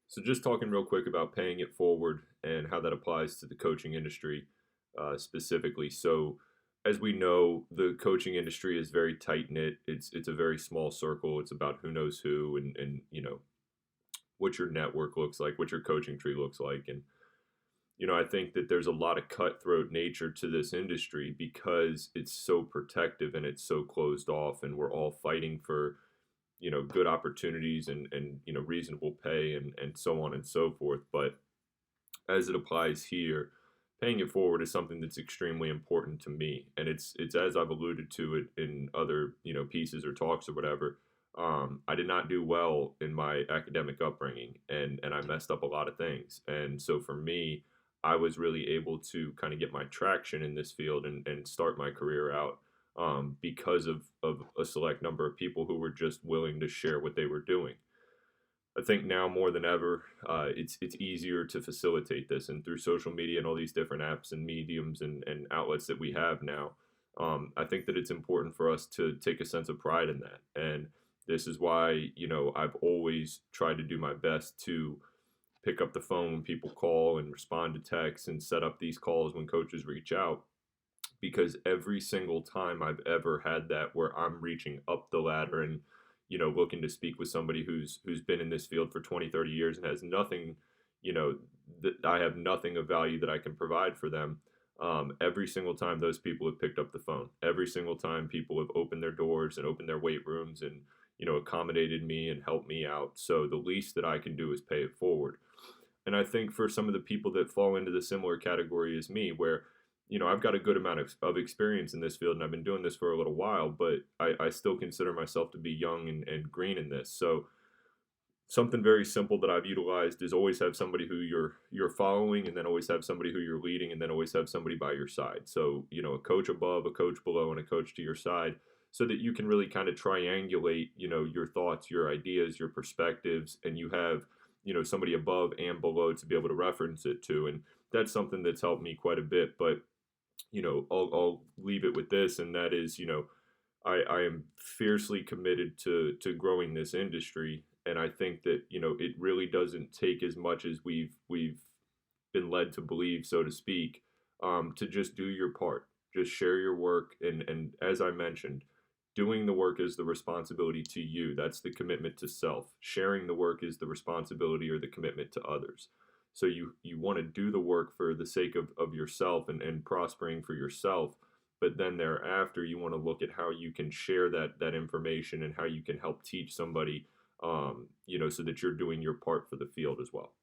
So, just talking real quick about paying it forward and how that applies to the coaching industry specifically. So, as we know, the coaching industry is very tight knit. It's a very small circle. It's about who knows who, and what your network looks like, what your coaching tree looks like, and I think that there's a lot of cutthroat nature to this industry because it's so protective and it's so closed off, and we're all fighting for good opportunities and reasonable pay and so on and so forth. But as it applies here, paying it forward is something that's extremely important to me, and it's as I've alluded to it in other pieces or talks or whatever. I did not do well in my academic upbringing, and I messed up a lot of things. And so for me, I was really able to kind of get my traction in this field and start my career out because of a select number of people who were just willing to share what they were doing. I think now more than ever, it's easier to facilitate this, and through social media and all these different apps and mediums and outlets that we have now, I think that it's important for us to take a sense of pride in that. And this is why I've always tried to do my best to pick up the phone when people call and respond to texts and set up these calls when coaches reach out, because every single time I've ever had that where I'm reaching up the ladder and looking to speak with somebody who's been in this field for 20, 30 years and has nothing, that I have nothing of value that I can provide for them. Every single time those people have picked up the phone, every single time people have opened their doors and opened their weight rooms and accommodated me and helped me out. So the least that I can do is pay it forward. And I think for some of the people that fall into the similar category as me, where I've got a good amount of experience in this field and I've been doing this for a little while, but I still consider myself to be young and green in this. So something very simple that I've utilized is always have somebody who you're following, and then always have somebody who you're leading, and then always have somebody by your side. So, a coach above, a coach below, and a coach to your side, so that you can really kind of triangulate, your thoughts, your ideas, your perspectives, and you have, somebody above and below to be able to reference it to. And that's something that's helped me quite a bit. But I'll leave it with this, and that is, I am fiercely committed to growing this industry, and I think that it really doesn't take as much as we've been led to believe, so to speak, to just do your part, just share your work, and as I mentioned, doing the work is the responsibility to you. That's the commitment to self. Sharing the work is the responsibility or the commitment to others. So you want to do the work for the sake of yourself and prospering for yourself, but then thereafter you want to look at how you can share that information and how you can help teach somebody, so that you're doing your part for the field as well.